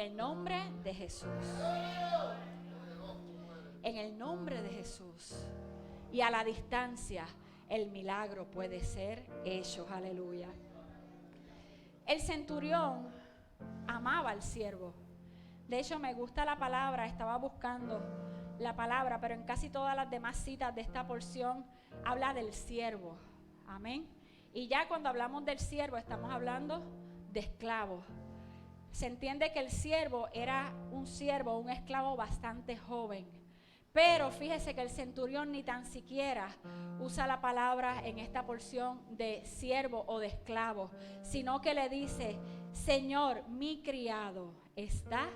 el nombre de Jesús. En el nombre de Jesús. Y a la distancia el milagro puede ser hecho. Aleluya. El centurión amaba al siervo. De hecho, me gusta la palabra, estaba buscando la palabra, pero en casi todas las demás citas de esta porción habla del siervo. Amén. Y ya cuando hablamos del siervo estamos hablando de esclavos. Se entiende que el siervo era un siervo, un esclavo bastante joven. Pero fíjese que el centurión ni tan siquiera usa la palabra en esta porción de siervo o de esclavo, sino que le dice: Señor, mi criado está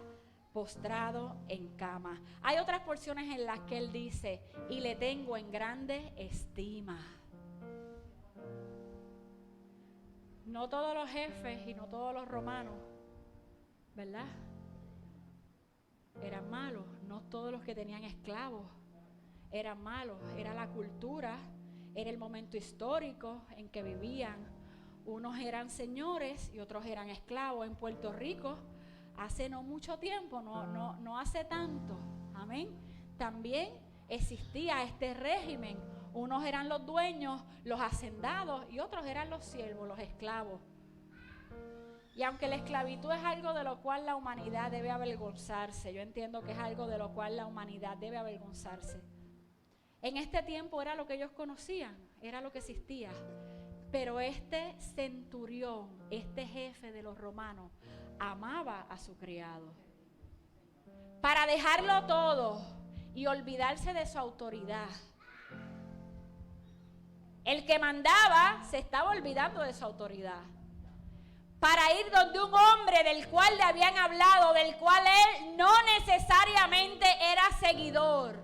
postrado en cama. Hay otras porciones en las que él dice: y le tengo en grande estima. No todos los jefes y no todos los romanos, ¿verdad?, eran malos. No todos los que tenían esclavos eran malos. Era la cultura, era el momento histórico en que vivían. Unos eran señores y otros eran esclavos. En Puerto Rico, hace no mucho tiempo, no hace tanto, amén, también existía este régimen. Unos eran los dueños, los hacendados, y otros eran los siervos, los esclavos. Y aunque la esclavitud es algo de lo cual la humanidad debe avergonzarse, yo entiendo que es algo de lo cual la humanidad debe avergonzarse. En este tiempo era lo que ellos conocían, era lo que existía. Pero este centurión, este jefe de los romanos, amaba a su criado. Para dejarlo todo y olvidarse de su autoridad. El que mandaba se estaba olvidando de su autoridad. Para ir donde un hombre del cual le habían hablado, del cual él no necesariamente era seguidor,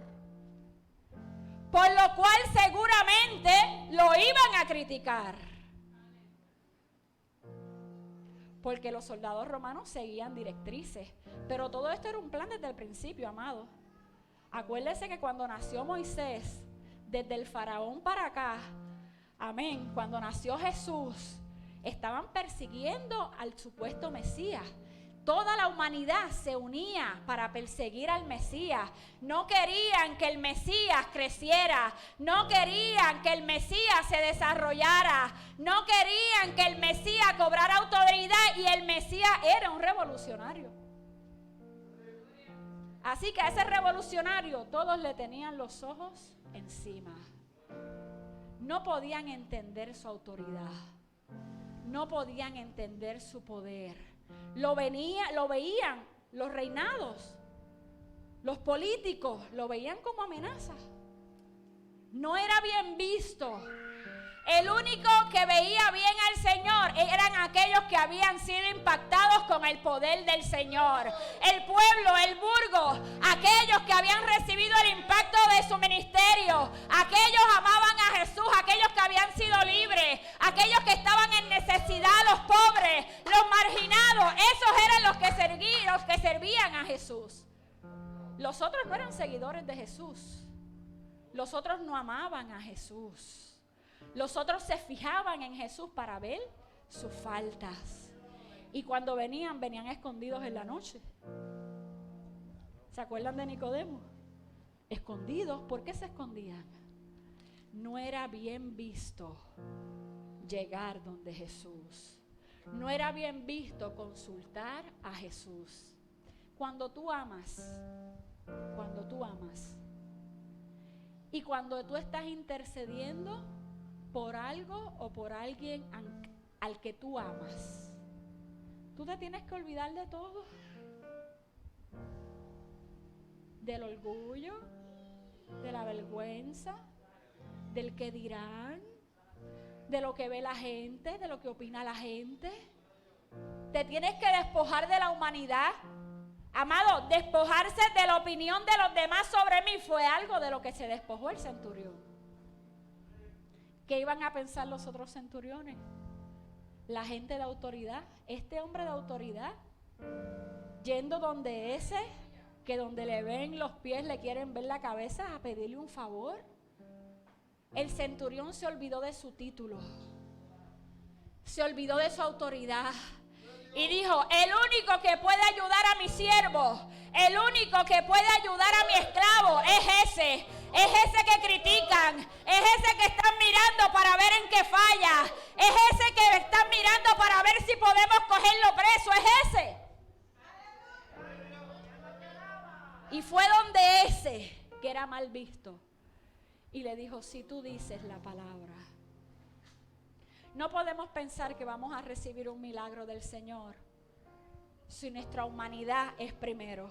por lo cual seguramente lo iban a criticar, porque los soldados romanos seguían directrices. Pero todo esto era un plan desde el principio, amado. Acuérdese que cuando nació Moisés, desde el faraón para acá, amén, cuando nació Jesús, estaban persiguiendo al supuesto Mesías. Toda la humanidad se unía para perseguir al Mesías. No querían que el Mesías creciera. No querían que el Mesías se desarrollara. No querían que el Mesías cobrara autoridad. Y el Mesías era un revolucionario. Así que a ese revolucionario todos le tenían los ojos encima. No podían entender su autoridad. No podían entender su poder. Lo veían los reinados, los políticos, lo veían como amenaza. No era bien visto. El único que veía bien al Señor eran aquellos que habían sido impactados con el poder del Señor. El pueblo, el burgo, aquellos que habían recibido el impacto de su ministerio, aquellos amaban a Jesús, aquellos que habían sido libres, aquellos que estaban en necesidad, los pobres, los marginados. Esos eran los que servían a Jesús. Los otros no eran seguidores de Jesús. Los otros no amaban a Jesús. Los otros se fijaban en Jesús para ver sus faltas. Y cuando venían escondidos en la noche. ¿Se acuerdan de Nicodemo? Escondidos. ¿Por qué se escondían? No era bien visto llegar donde Jesús. No era bien visto consultar a Jesús. Cuando tú amas, y cuando tú estás intercediendo por algo o por alguien al que tú amas, tú te tienes que olvidar de todo. Del orgullo, de la vergüenza, del que dirán, de lo que ve la gente, de lo que opina la gente. Te tienes que despojar de la humanidad. Amado, despojarse de la opinión de los demás sobre mí fue algo de lo que se despojó el centurión. ¿Qué iban a pensar los otros centuriones? La gente de autoridad, este hombre de autoridad, yendo donde ese, que donde le ven los pies le quieren ver la cabeza, a pedirle un favor. El centurión se olvidó de su título, se olvidó de su autoridad y dijo: el único único que puede ayudar a mi siervo, el único que puede ayudar a mi esclavo es ese que critican, es ese que están mirando para ver en qué falla, es ese que están mirando para ver si podemos cogerlo preso, es ese. Y fue donde ese que era mal visto y le dijo, si tú dices la palabra. No podemos pensar que vamos a recibir un milagro del Señor si nuestra humanidad es primero,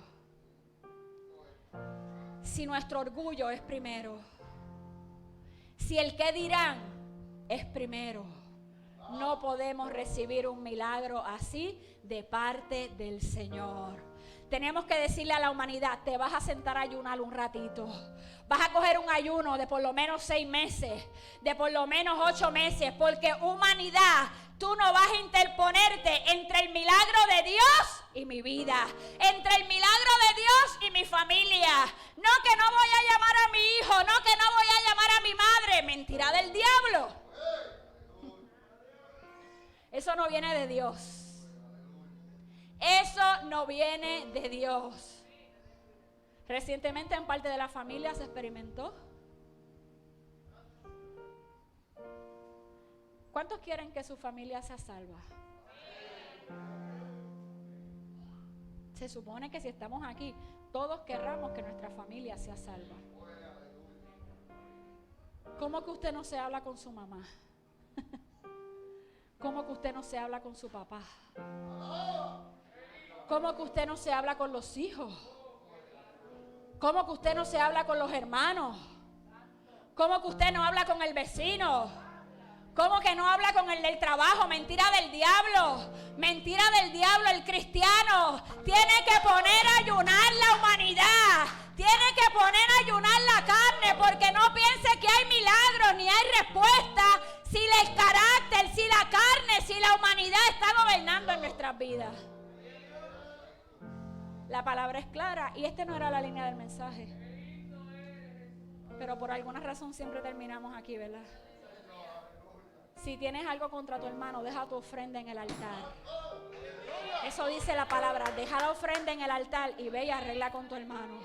si nuestro orgullo es primero, si el qué dirán es primero. No podemos recibir un milagro así de parte del Señor. Tenemos que decirle a la humanidad, te vas a sentar a ayunar un ratito. Vas a coger un ayuno de por lo menos 6 meses, de por lo menos 8 meses, porque humanidad, tú no vas a interponerte entre el milagro de Dios y mi vida, entre el milagro de Dios y mi familia. No que no voy a llamar a mi hijo, no que no voy a llamar a mi madre. Mentira del diablo. Eso no viene de Dios. Eso no viene de Dios. Recientemente en parte de la familia se experimentó. ¿Cuántos quieren que su familia sea salva? Se supone que si estamos aquí, todos querramos que nuestra familia sea salva. ¿Cómo que usted no se habla con su mamá? ¿Cómo que usted no se habla con su papá? ¿Cómo que usted no se habla con los hijos? ¿Cómo que usted no se habla con los hermanos? ¿Cómo que usted no habla con el vecino? ¿Cómo que no habla con el del trabajo? Mentira del diablo. Mentira del diablo. El cristiano tiene que poner a ayunar la humanidad. Tiene que poner a ayunar la carne, porque no piense que hay milagros ni hay respuesta si el carácter, si la carne, si la humanidad está gobernando en nuestras vidas. La palabra es clara y no era la línea del mensaje. Pero por alguna razón siempre terminamos aquí, ¿verdad? Si tienes algo contra tu hermano, deja tu ofrenda en el altar. Eso dice la palabra, deja la ofrenda en el altar y ve y arregla con tu hermano.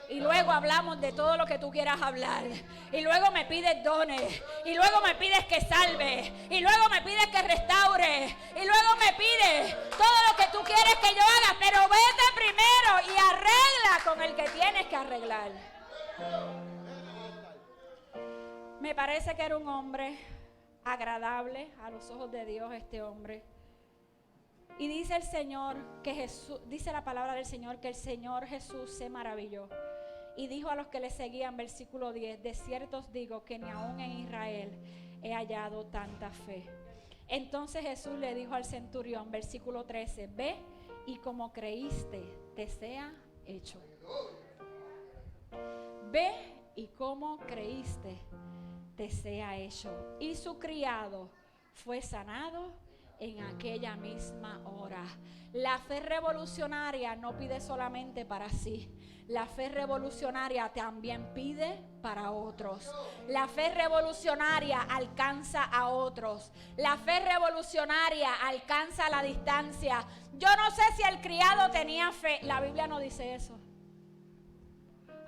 Y luego hablamos de todo lo que tú quieras hablar. Y luego me pides dones. Y luego me pides que salve. Y luego me pides que restaure. Y luego me pides todo lo que tú quieres que yo haga. Pero vete primero y arregla con el que tienes que arreglar. Me parece que era un hombre agradable a los ojos de Dios, este hombre. Y dice el Señor que Jesús, dice la palabra del Señor que el Señor Jesús se maravilló. Y dijo a los que le seguían, versículo 10, de cierto os digo que ni aún en Israel he hallado tanta fe. Entonces Jesús le dijo al centurión, versículo 13, ve y como creíste, te sea hecho. Ve y como creíste, te sea hecho. Y su criado fue sanado en aquella misma hora. La fe revolucionaria no pide solamente para sí. La fe revolucionaria también pide para otros. La fe revolucionaria alcanza a otros. La fe revolucionaria alcanza la distancia. Yo no sé si el criado tenía fe. La Biblia no dice eso.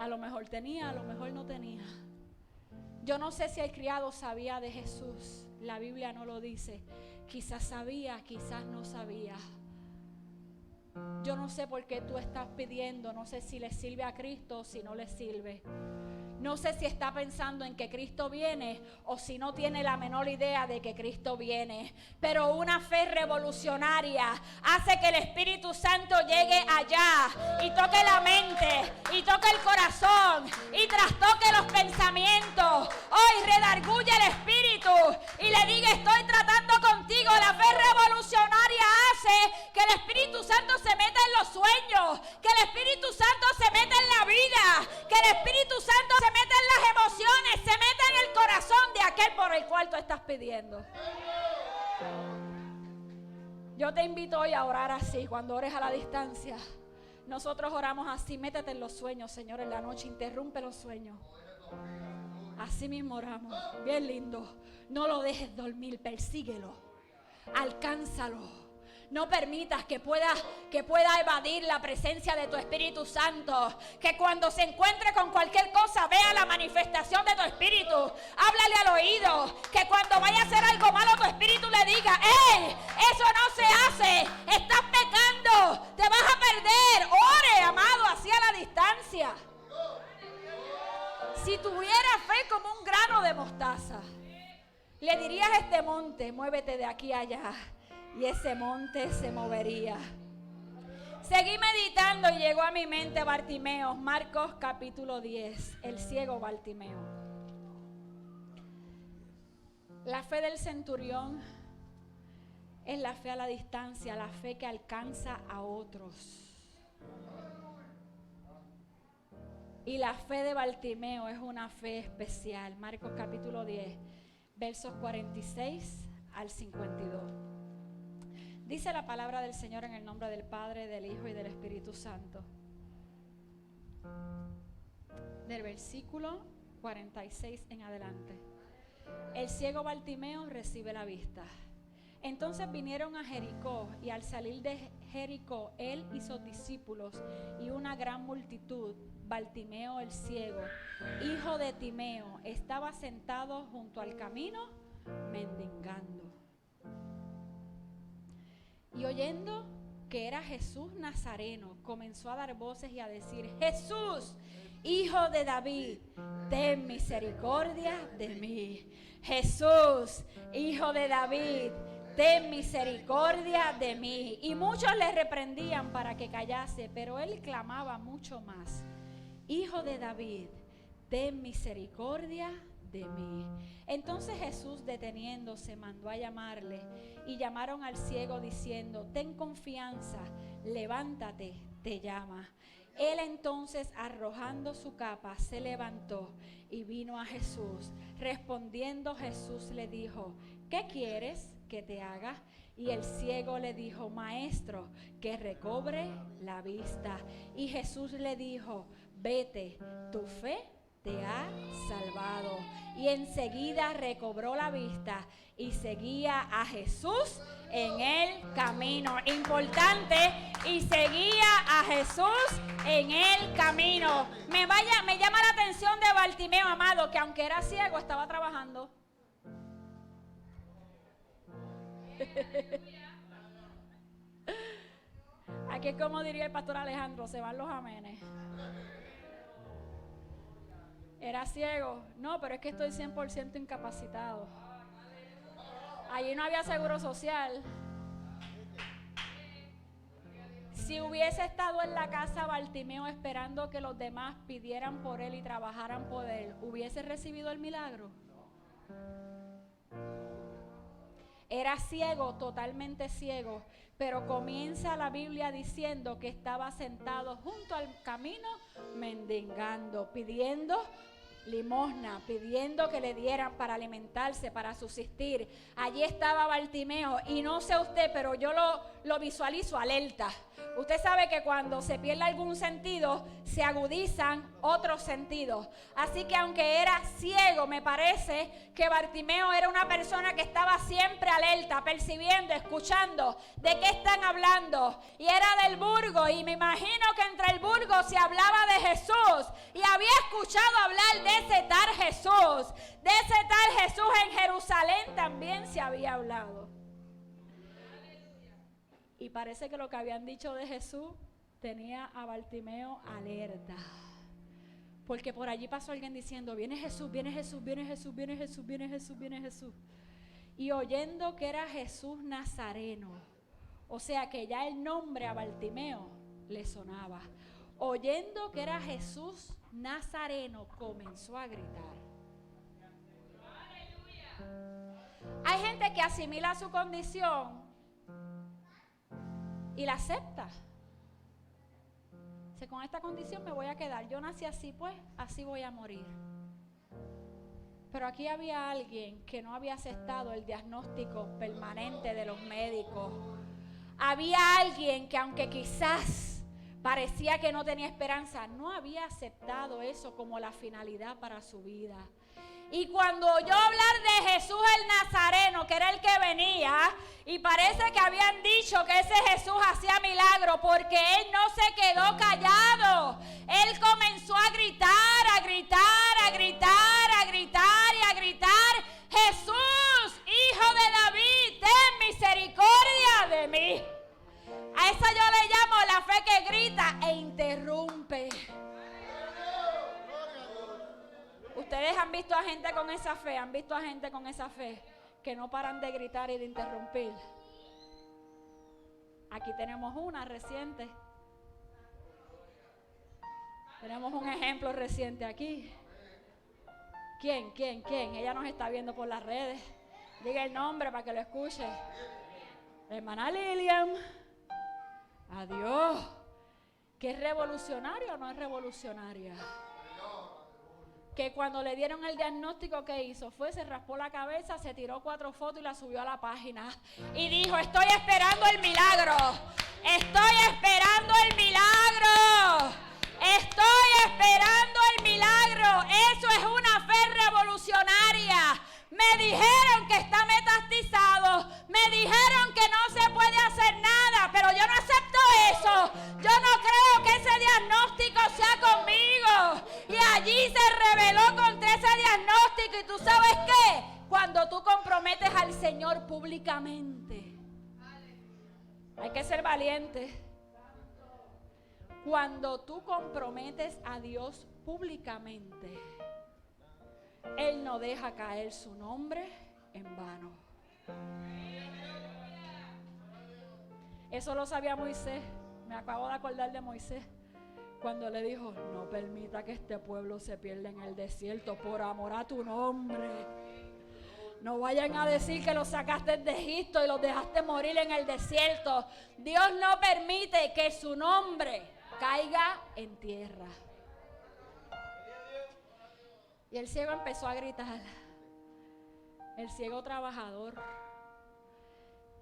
A lo mejor tenía, a lo mejor no tenía. Yo no sé si el criado sabía de Jesús. La Biblia no lo dice. Quizás sabía, quizás no sabía. Yo no sé por qué tú estás pidiendo. No sé si le sirve a Cristo o si no le sirve. No sé si está pensando en que Cristo viene o si no tiene la menor idea de que Cristo viene. Pero una fe revolucionaria hace que el Espíritu Santo llegue allá y toque la mente y toque el corazón y trastoque los pensamientos. Hoy redarguye el Espíritu y le diga, estoy tratando contigo. La fe revolucionaria hace que el Espíritu Santo se meta en los sueños, que el Espíritu Santo se meta en la vida, que el Espíritu Santo se meta en las emociones, se meta en el corazón de aquel por el cual tú estás pidiendo. Yo te invito hoy a orar así, cuando ores a la distancia. Nosotros oramos así, métete en los sueños, Señor, en la noche, interrumpe los sueños. Así mismo oramos, bien lindo. No lo dejes dormir, persíguelo, alcánzalo. No permitas que pueda evadir la presencia de tu Espíritu Santo. Que cuando se encuentre con cualquier cosa vea la manifestación de tu Espíritu. Háblale al oído. Que cuando vaya a hacer algo malo tu Espíritu le diga: ¡Ey! Eso no se hace. Estás pecando. Te vas a perder. Ore, amado, hacia la distancia. Si tuviera fe como un grano de mostaza, le dirías a este monte: muévete de aquí a allá. Y ese monte se movería. Seguí meditando y llegó a mi mente Bartimeo, Marcos capítulo 10, el ciego Bartimeo. La fe del centurión es la fe a la distancia, la fe que alcanza a otros. Y la fe de Bartimeo es una fe especial. Marcos capítulo 10, versos 46 al 52. Dice la palabra del Señor en el nombre del Padre, del Hijo y del Espíritu Santo. Del versículo 46 en adelante. El ciego Bartimeo recibe la vista. Entonces vinieron a Jericó, y al salir de Jericó, él y sus discípulos y una gran multitud, Bartimeo el ciego, hijo de Timeo, estaba sentado junto al camino mendigando. Y oyendo que era Jesús Nazareno, comenzó a dar voces y a decir: Jesús, hijo de David, ten misericordia de mí. Jesús, hijo de David, ten misericordia de mí. Y muchos le reprendían para que callase, pero él clamaba mucho más: Hijo de David, ten misericordia de mí. Entonces Jesús, deteniéndose, mandó a llamarle, y llamaron al ciego diciendo: ten confianza, levántate, te llama. Él entonces, arrojando su capa, se levantó y vino a Jesús. Respondiendo Jesús le dijo: ¿qué quieres que te haga? Y el ciego le dijo: Maestro, que recobre la vista. Y Jesús le dijo: vete, tu fe te ha salvado. Y enseguida recobró la vista y seguía a Jesús en el camino. Importante, y seguía a Jesús en el camino. Me llama la atención de Bartimeo, amado, que aunque era ciego, estaba trabajando. Aquí es como diría el pastor Alejandro: se van los amenes. ¿Era ciego? No, pero es que estoy 100% incapacitado. Allí no había seguro social. Si hubiese estado en la casa Bartimeo esperando que los demás pidieran por él y trabajaran por él, ¿hubiese recibido el milagro? Era ciego, totalmente ciego, pero comienza la Biblia diciendo que estaba sentado junto al camino mendigando, pidiendo limosna, pidiendo que le dieran para alimentarse, para subsistir. Allí estaba Bartimeo, y no sé usted, pero yo lo visualizo alerta. Usted sabe que cuando se pierde algún sentido, se agudizan otros sentidos. Así que aunque era ciego, me parece que Bartimeo era una persona que estaba siempre alerta, percibiendo, escuchando de qué están hablando. Y era del Burgo, y me imagino que entre el Burgo se hablaba de Jesús, y había escuchado hablar de ese tal Jesús. De ese tal Jesús en Jerusalén también se había hablado. Y parece que lo que habían dicho de Jesús tenía a Bartimeo alerta. Porque por allí pasó alguien diciendo: viene Jesús, viene Jesús, viene Jesús, viene Jesús, viene Jesús, viene Jesús. Y oyendo que era Jesús Nazareno, o sea que ya el nombre a Bartimeo le sonaba. Oyendo que era Jesús Nazareno, comenzó a gritar. Hay gente que asimila su condición y la acepta. Dice: con esta condición me voy a quedar. Yo nací así, pues así voy a morir. Pero aquí había alguien que no había aceptado el diagnóstico permanente de los médicos. Había alguien que, aunque quizás parecía que no tenía esperanza, no había aceptado eso como la finalidad para su vida. Y cuando oyó hablar de Jesús el Nazareno, que era el que venía, y parece que habían dicho que ese Jesús hacía milagros, porque él no se quedó callado. Él comenzó a gritar, a gritar, a gritar, a gritar y a gritar: Jesús, Hijo de David, ten misericordia de mí. A esa yo le llamo la fe que grita e interrumpe. Ustedes han visto a gente con esa fe, han visto a gente con esa fe que no paran de gritar y de interrumpir. Aquí tenemos una reciente. Tenemos un ejemplo reciente aquí. ¿Quién? Ella nos está viendo por las redes. Diga el nombre para que lo escuche. La hermana Lilian. Adiós. ¿Que es revolucionaria o no es revolucionaria? Que cuando le dieron el diagnóstico, ¿qué hizo? Se raspó la cabeza, se tiró 4 fotos y las subió a la página. Y dijo: estoy esperando el milagro. Estoy esperando el milagro. Estoy esperando el milagro. Eso es una fe revolucionaria. Me dijeron que está metastizado. Me dijeron que no se puede hacer nada. Pero yo no acepto eso. Yo no creo que ese diagnóstico sea conmigo. Y allí se rebeló contra ese diagnóstico. ¿Y tú sabes qué? Cuando tú comprometes al Señor públicamente. Hay que ser valiente. Cuando tú comprometes a Dios públicamente, Él no deja caer su nombre en vano. Eso lo sabía Moisés. Me acabo de acordar de Moisés cuando le dijo: no permita que este pueblo se pierda en el desierto por amor a tu nombre. No vayan a decir que los sacaste de Egipto y los dejaste morir en el desierto. Dios no permite que su nombre caiga en tierra. Y el ciego empezó a gritar. El ciego trabajador: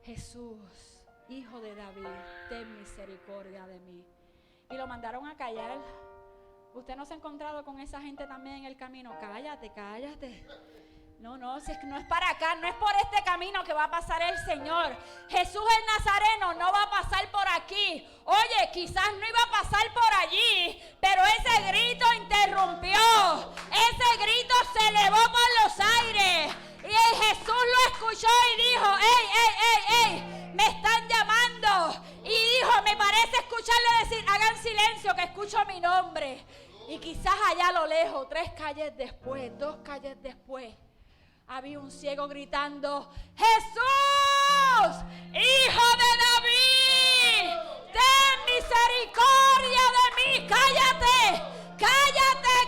Jesús, Hijo de David, ten misericordia de mí. Y lo mandaron a callar. ¿Usted no se ha encontrado con esa gente también en el camino? Cállate, cállate. No, si es que no es para acá, no es por este camino que va a pasar el Señor. Jesús el Nazareno no va a pasar por aquí. Oye, quizás no iba a pasar por allí, pero ese grito interrumpió. Ese grito se elevó por los aires. Y Jesús lo escuchó y dijo: ¡Ey! Me están llamando. Y dijo: me parece escucharle decir: hagan silencio que escucho mi nombre. Y quizás allá a lo lejos, 3 calles después, 2 calles después, había un ciego gritando: ¡Jesús, Hijo de David, ten misericordia de mí! ¡Cállate!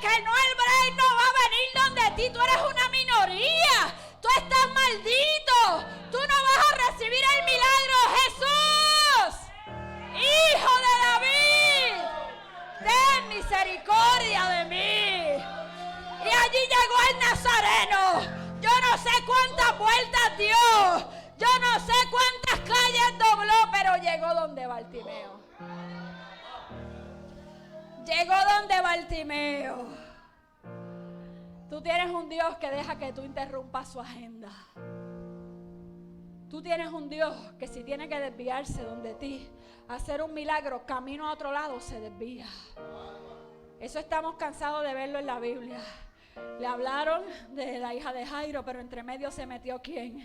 Que no, el Braille no va a venir donde ti. Tú eres una minoría. Tú estás maldito. Tú no vas a recibir el milagro. ¡Jesús, Hijo de David, ten misericordia de mí! Y allí llegó el Nazareno. Yo no sé cuántas vueltas dio. Yo no sé cuántas calles dobló, pero llegó donde Bartimeo. Llegó donde Bartimeo. Tú tienes un Dios que deja que tú interrumpas su agenda. Tú tienes un Dios que si tiene que desviarse donde ti, hacer un milagro, camino a otro lado, se desvía. Eso estamos cansados de verlo en la Biblia. Le hablaron de la hija de Jairo, pero entre medio se metió ¿quién?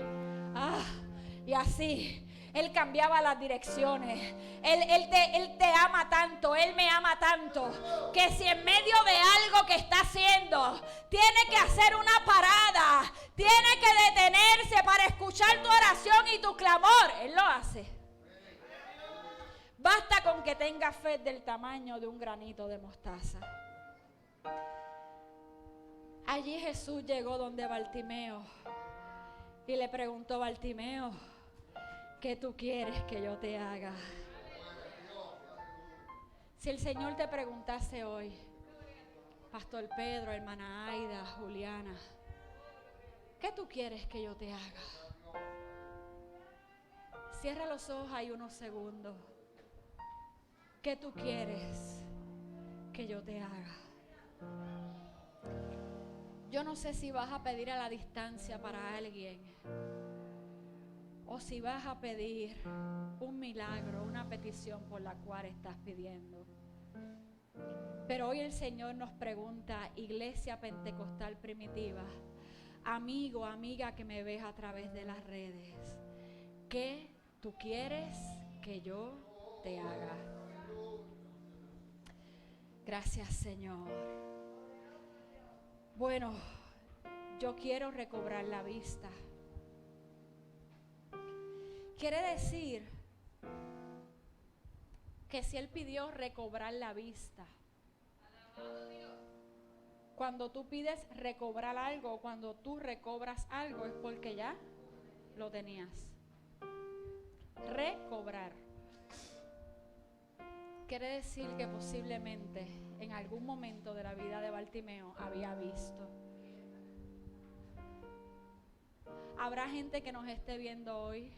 Y así Él cambiaba las direcciones. Él te ama tanto, Él me ama tanto, que si en medio de algo que está haciendo tiene que hacer una parada, tiene que detenerse para escuchar tu oración y tu clamor, Él lo hace. Basta con que tenga fe del tamaño de un granito de mostaza. Allí Jesús llegó donde Bartimeo y le preguntó: Bartimeo, ¿qué tú quieres que yo te haga? Si el Señor te preguntase hoy, Pastor Pedro, hermana Aida, Juliana, ¿qué tú quieres que yo te haga? Cierra los ojos ahí unos segundos. ¿Qué tú quieres que yo te haga? Yo no sé si vas a pedir a la distancia para alguien o si vas a pedir un milagro, una petición por la cual estás pidiendo. Pero hoy el Señor nos pregunta, Iglesia Pentecostal Primitiva, amigo, amiga que me ves a través de las redes, ¿qué tú quieres que yo te haga? Gracias, Señor. Bueno, yo quiero recobrar la vista. Quiere decir que si Él pidió recobrar la vista, cuando tú pides recobrar algo, cuando tú recobras algo, es porque ya lo tenías. Recobrar quiere decir que posiblemente en algún momento de la vida de Bartimeo había visto. Habrá gente que nos esté viendo hoy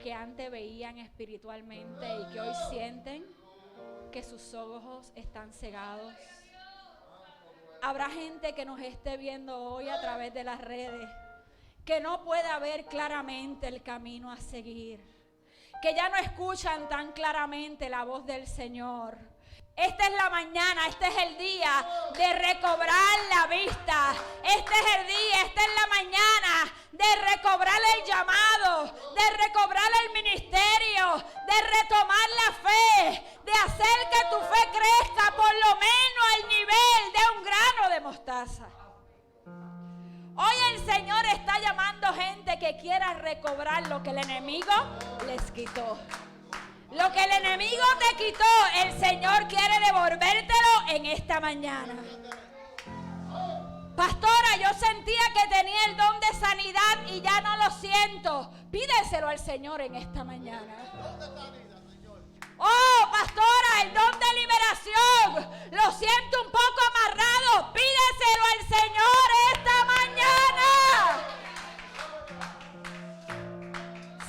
que antes veían espiritualmente y que hoy sienten que sus ojos están cegados. Habrá gente que nos esté viendo hoy a través de las redes que no pueda ver claramente el camino a seguir, que ya no escuchan tan claramente la voz del Señor. Esta es la mañana, este es el día de recobrar la vista. Este es el día, esta es la mañana de recobrar el llamado, de recobrar el ministerio, de retomar la fe, de hacer que tu fe crezca por lo menos al nivel de un grano de mostaza. Hoy el Señor está llamando gente que quiera recobrar lo que el enemigo les quitó. Lo que el enemigo te quitó, el Señor quiere devolvértelo en esta mañana. Pastora, yo sentía que tenía el don de sanidad y ya no lo siento. Pídeselo al Señor en esta mañana. Oh, pastora, el don de liberación, lo siento un poco amarrado. Pídeselo al Señor esta mañana.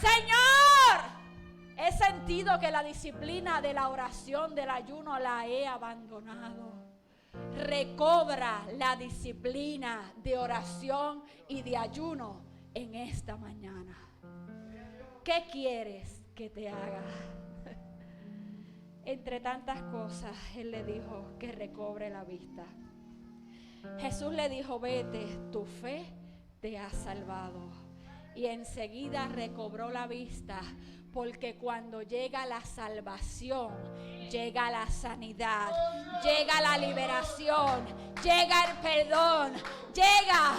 Señor, he sentido que la disciplina de la oración, del ayuno, la he abandonado. Recobra la disciplina de oración y de ayuno en esta mañana. ¿Qué quieres que te haga? Entre tantas cosas, Él le dijo que recobre la vista. Jesús le dijo, vete, tu fe te ha salvado. Y enseguida recobró la vista, porque cuando llega la salvación, llega la sanidad, llega la liberación, llega el perdón, llega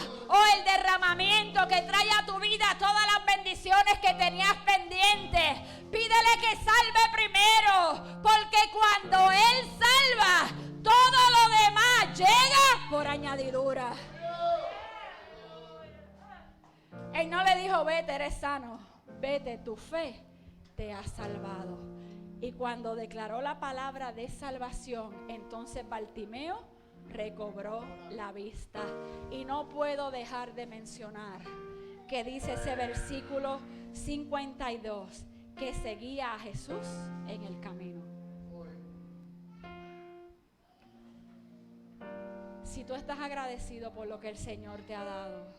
el derramamiento que trae a tu vida todas las bendiciones que tenías pendientes. Pídele que salve primero, porque cuando Él salva, todo lo demás llega por añadidura. Él no le dijo, vete, eres sano, vete, tu fe te ha salvado. Y cuando declaró la palabra de salvación, entonces Bartimeo recobró la vista. Y no puedo dejar de mencionar que dice ese versículo 52, que seguía a Jesús en el camino. Si tú estás agradecido por lo que el Señor te ha dado,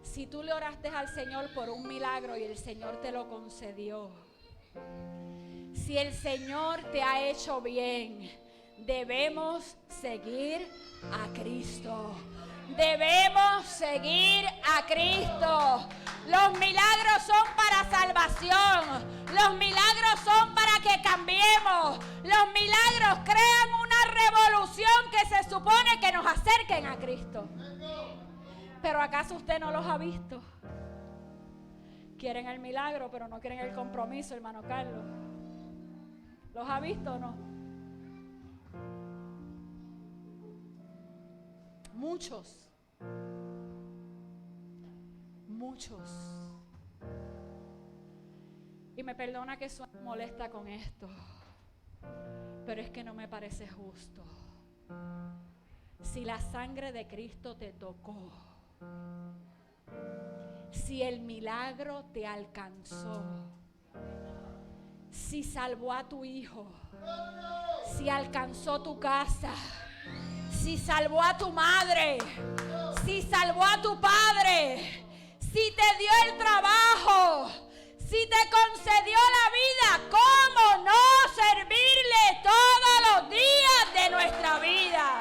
si tú le oraste al Señor por un milagro y el Señor te lo concedió, si el Señor te ha hecho bien, debemos seguir a Cristo. Debemos seguir a Cristo. Los milagros son para salvación. Los milagros son para que cambiemos. Los milagros crean una revolución que se supone que nos acerquen a Cristo. Pero ¿acaso usted no los ha visto? Quieren el milagro, pero no quieren el compromiso, hermano Carlos. ¿Los ha visto o no? Muchos. Y me perdona que suene molesta con esto, pero es que no me parece justo. Si la sangre de Cristo te tocó, si el milagro te alcanzó, si salvó a tu hijo, si alcanzó tu casa, si si salvó a tu madre, si salvó a tu padre, si te dio el trabajo, si te concedió la vida, ¿cómo no servirle todos los días de nuestra vida?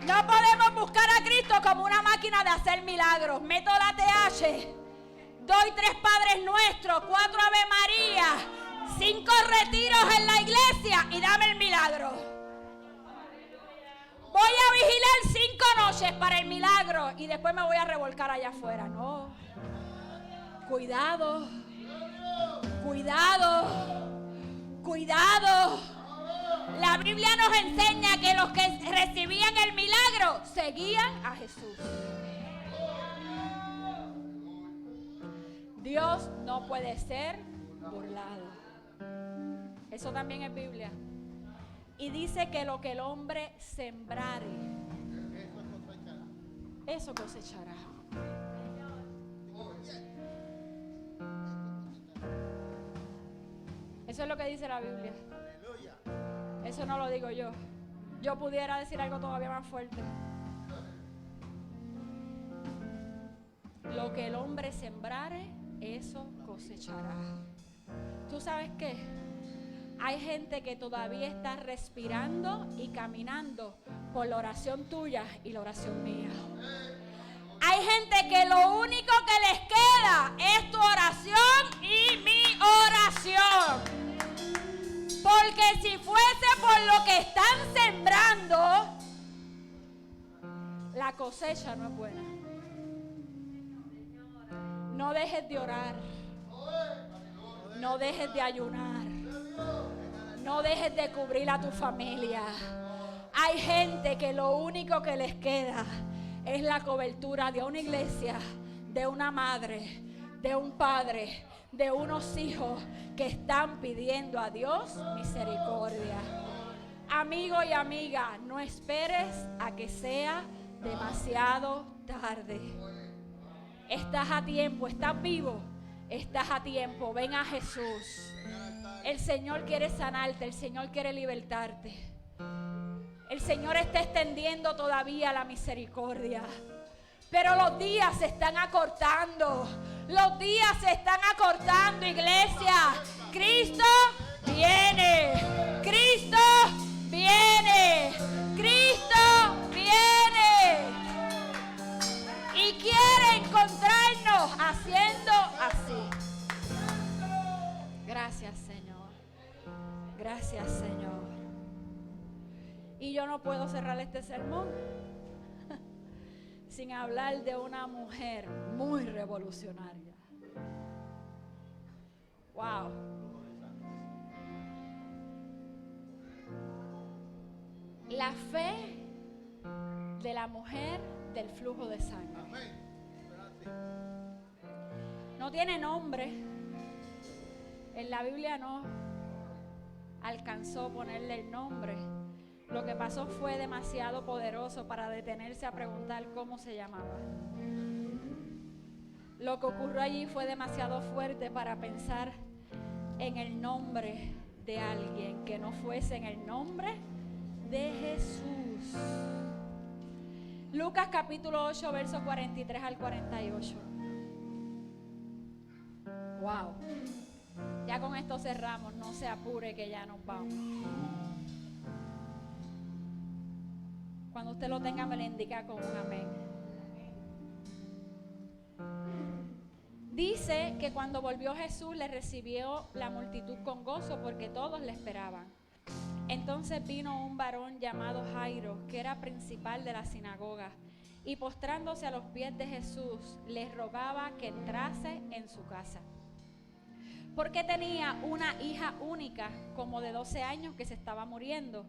No podemos buscar a Cristo como una máquina de hacer milagros. Meto la TH, doy 3 Padres Nuestros, 4 Ave María, 5 retiros en la iglesia y dame el milagro. Voy a vigilar 5 noches para el milagro y después me voy a revolcar allá afuera. No. Cuidado. Cuidado. Cuidado. La Biblia nos enseña que los que recibían el milagro seguían a Jesús. Dios no puede ser burlado. Eso también es Biblia. Y dice que lo que el hombre sembrare, eso cosechará. Eso es lo que dice la Biblia. Eso no lo digo yo. Yo pudiera decir algo todavía más fuerte. Lo que el hombre sembrare, eso cosechará. ¿Tú sabes qué? Hay gente que todavía está respirando y caminando por la oración tuya y la oración mía. Hay gente que lo único que les queda es tu oración y mi oración. Porque si fuese por lo que están sembrando, la cosecha no es buena. No dejes de orar. No dejes de ayunar. No dejes de cubrir a tu familia. Hay gente que lo único que les queda es la cobertura de una iglesia, de una madre, de un padre, de unos hijos que están pidiendo a Dios misericordia. Amigo y amiga, no esperes a que sea demasiado tarde. Estás a tiempo, estás vivo, estás a tiempo. Ven a Jesús. El Señor quiere sanarte, el Señor quiere libertarte. El Señor está extendiendo todavía la misericordia. Pero los días se están acortando. Los días se están acortando, iglesia. Cristo viene. Cristo viene. Cristo viene. Y quiere encontrarnos haciendo así. Gracias, Señor. Gracias, Señor. Y yo no puedo cerrar este sermón sin hablar de una mujer muy revolucionaria. Wow. La fe de la mujer del flujo de sangre. No tiene nombre. En la Biblia no alcanzó a ponerle el nombre. Lo que pasó fue demasiado poderoso para detenerse a preguntar cómo se llamaba. Lo que ocurrió allí fue demasiado fuerte para pensar en el nombre de alguien que no fuese en el nombre de Jesús. Lucas capítulo 8, versos 43 al 48. Wow. Ya con esto cerramos, no se apure que ya nos vamos. Cuando usted lo tenga me lo indica con un amén. Dice que cuando volvió Jesús le recibió la multitud con gozo porque todos le esperaban. Entonces vino un varón llamado Jairo, que era principal de la sinagoga, y postrándose a los pies de Jesús, le rogaba que entrase en su casa. Porque tenía una hija única, como de 12 años, que se estaba muriendo.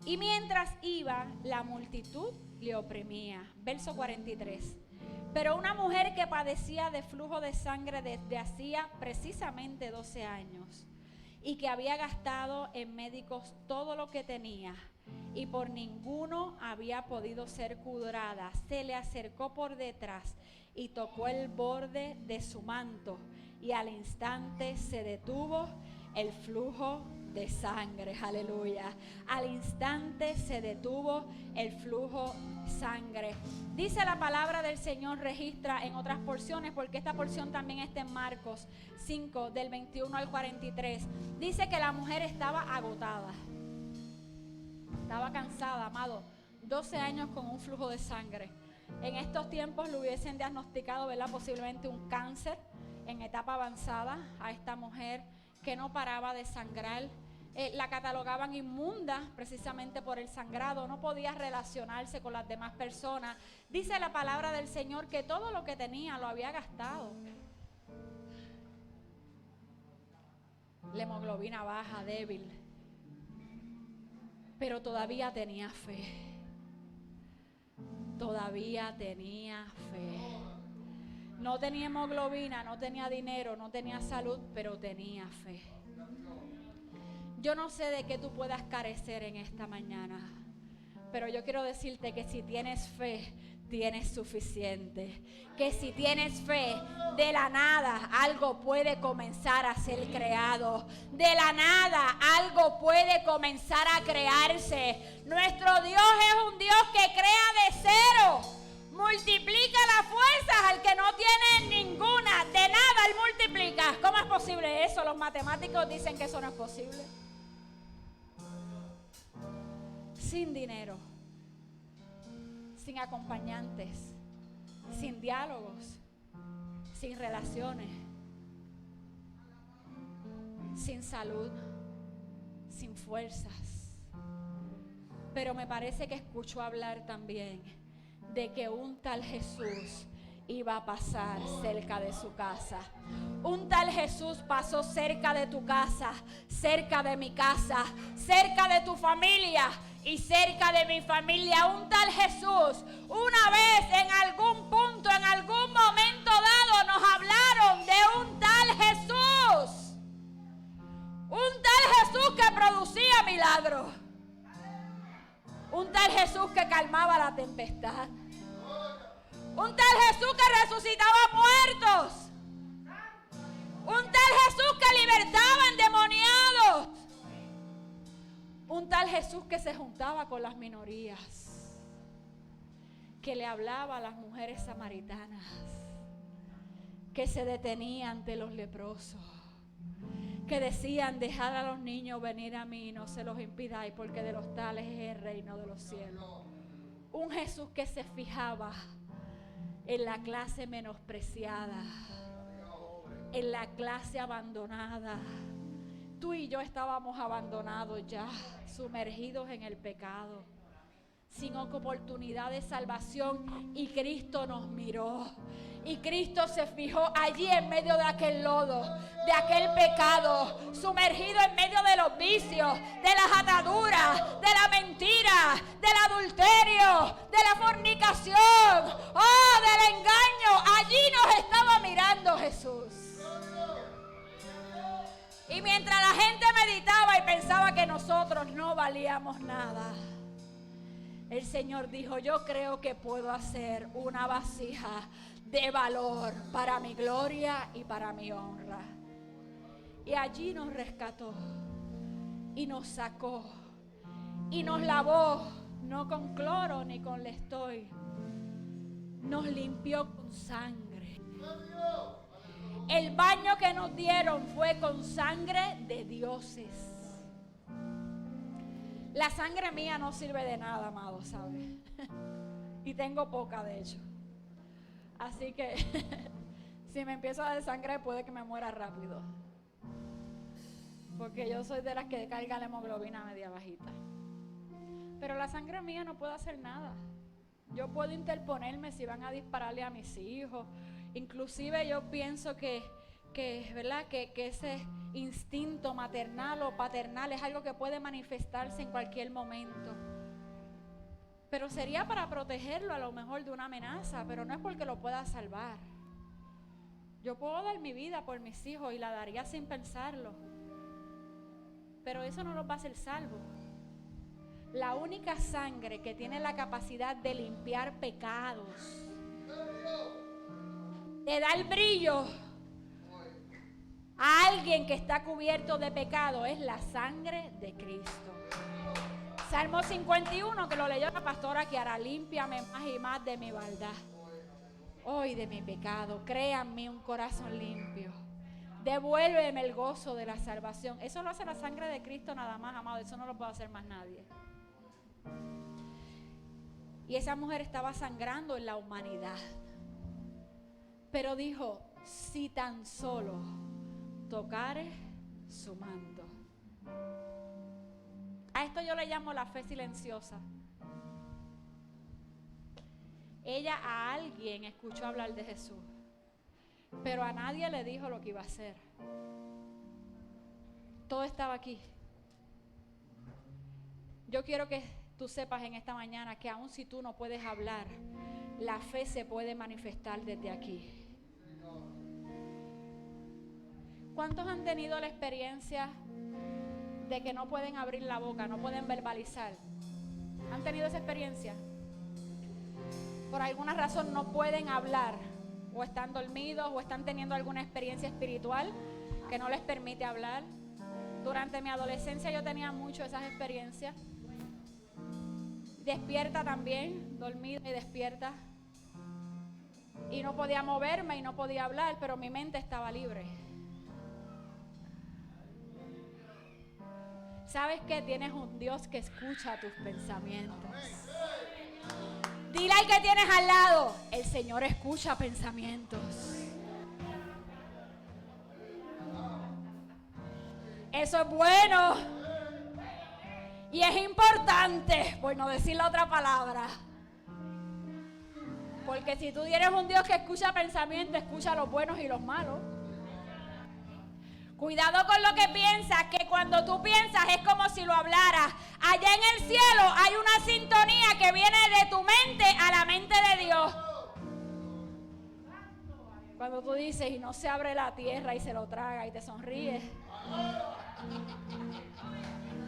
Y mientras iba, la multitud le oprimía. Verso 43. Pero una mujer que padecía de flujo de sangre desde hacía precisamente 12 años, y que había gastado en médicos todo lo que tenía, y por ninguno había podido ser curada, se le acercó por detrás y tocó el borde de su manto, y al instante se detuvo el flujo de sangre. Aleluya. Al instante se detuvo el flujo de sangre. Dice la palabra del Señor, registra en otras porciones, porque esta porción también está en Marcos 5, del 21 al 43. Dice que la mujer estaba agotada. Estaba cansada, amado. 12 años con un flujo de sangre. En estos tiempos le hubiesen diagnosticado, ¿verdad?, posiblemente un cáncer en etapa avanzada a esta mujer que no paraba de sangrar. La catalogaban inmunda precisamente por el sangrado. No podía relacionarse con las demás personas. Dice la palabra del Señor que todo lo que tenía lo había gastado. La hemoglobina baja, débil, pero todavía tenía fe. Todavía tenía fe. No tenía hemoglobina, no tenía dinero, no tenía salud, pero tenía fe. Yo no sé de qué tú puedas carecer en esta mañana, pero yo quiero decirte que si tienes fe, tienes suficiente. Que si tienes fe, de la nada algo puede comenzar a ser creado. De la nada algo puede comenzar a crearse. Nuestro Dios es un Dios que crea de cero. Multiplica las fuerzas al que no tiene ninguna. De nada Él multiplica. ¿Cómo es posible eso? Los matemáticos dicen que eso no es posible. Sin dinero, sin acompañantes, sin diálogos, sin relaciones, sin salud, sin fuerzas. Pero me parece que escucho hablar también de que un tal Jesús iba a pasar cerca de su casa. Un tal Jesús pasó cerca de tu casa, cerca de mi casa, cerca de tu familia y cerca de mi familia. Un tal Jesús, una vez en algún punto, en algún momento dado, nos hablaron de un tal Jesús. Un tal Jesús que producía milagros. Un tal Jesús que calmaba la tempestad. Un tal Jesús que resucitaba muertos. Un tal Jesús que libertaba endemoniados. Un tal Jesús que se juntaba con las minorías, que le hablaba a las mujeres samaritanas, que se detenía ante los leprosos, que decían: dejad a los niños venir a mí, no se los impidáis, porque de los tales es el reino de los cielos. Un Jesús que se fijaba en la clase menospreciada, en la clase abandonada. Tú y yo estábamos abandonados ya, sumergidos en el pecado, sin oportunidad de salvación, y Cristo nos miró. Y Cristo se fijó allí en medio de aquel lodo, de aquel pecado, sumergido en medio de los vicios, de las ataduras, de la mentira, del adulterio, de la fornicación, del engaño. Allí nos estaba mirando Jesús. Y mientras la gente meditaba y pensaba que nosotros no valíamos nada, el Señor dijo: yo creo que puedo hacer una vasija de valor para mi gloria y para mi honra. Y allí nos rescató y nos sacó y nos lavó, no con cloro ni con Lestol, nos limpió con sangre. El baño que nos dieron fue con sangre de dioses. La sangre mía no sirve de nada, amado, ¿sabes? Y tengo poca, de hecho. Así que si me empiezo a dar sangre, puede que me muera rápido. Porque yo soy de las que carga la hemoglobina media bajita. Pero la sangre mía no puede hacer nada. Yo puedo interponerme si van a dispararle a mis hijos. Inclusive yo pienso ¿verdad? Que ese instinto maternal o paternal es algo que puede manifestarse en cualquier momento. Pero sería para protegerlo a lo mejor de una amenaza, pero no es porque lo pueda salvar. Yo puedo dar mi vida por mis hijos y la daría sin pensarlo, pero eso no los va a hacer salvos. La única sangre que tiene la capacidad de limpiar pecados, de dar brillo a alguien que está cubierto de pecado es la sangre de Cristo. Salmo 51, que lo leyó la pastora Kiara: límpiame más y más de mi maldad, hoy de mi pecado. Crea en mí un corazón limpio. Devuélveme el gozo de la salvación. Eso lo hace la sangre de Cristo nada más, amado. Eso no lo puede hacer más nadie. Y esa mujer estaba sangrando en la humanidad. Pero dijo: si tan solo tocare su manto. A esto yo le llamo la fe silenciosa. Ella a alguien escuchó hablar de Jesús, pero a nadie le dijo lo que iba a hacer. Todo estaba aquí. Yo quiero que tú sepas en esta mañana que aun si tú no puedes hablar, la fe se puede manifestar desde aquí. ¿Cuántos han tenido la experiencia de que no pueden abrir la boca, no pueden verbalizar? ¿Han tenido esa experiencia? Por alguna razón no pueden hablar, o están dormidos, o están teniendo alguna experiencia espiritual que no les permite hablar. Durante mi adolescencia yo tenía mucho esas experiencias. Despierta también, dormida y despierta. Y no podía moverme y no podía hablar, pero mi mente estaba libre. ¿Sabes qué? Tienes un Dios que escucha tus pensamientos. Dile al que tienes al lado: el Señor escucha pensamientos. Eso es bueno. Y es importante, por no decir la otra palabra. Porque si tú tienes un Dios que escucha pensamientos, escucha los buenos y los malos. Cuidado con lo que piensas, que cuando tú piensas es como si lo hablaras. Allá en el cielo hay una sintonía que viene de tu mente a la mente de Dios. Cuando tú dices: y no se abre la tierra y se lo traga, y te sonríes.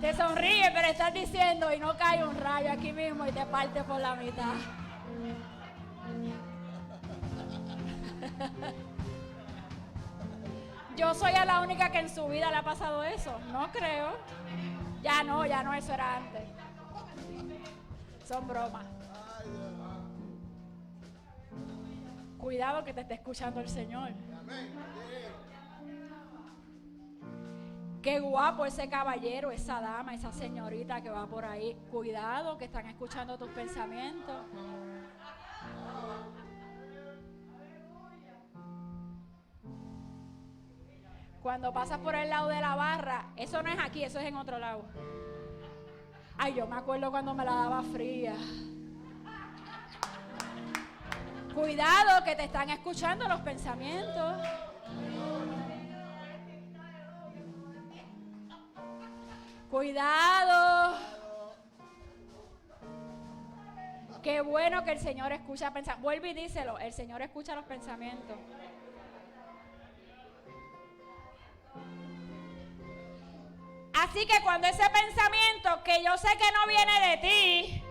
Te sonríes, pero estás diciendo: y no cae un rayo aquí mismo y te parte por la mitad. Yo soy a la única que en su vida le ha pasado eso. No creo. Ya no, eso era antes. Son bromas. Cuidado que te esté escuchando el Señor. Qué guapo ese caballero, esa dama, esa señorita que va por ahí. Cuidado que están escuchando tus pensamientos. Cuando pasas por el lado de la barra, eso no es aquí, eso es en otro lado. Ay, yo me acuerdo cuando me la daba fría. Cuidado que te están escuchando los pensamientos. Cuidado. Qué bueno que el Señor escucha pensamientos. Vuelve y díselo: el Señor escucha los pensamientos. Así que cuando ese pensamiento, que yo sé que no viene de ti,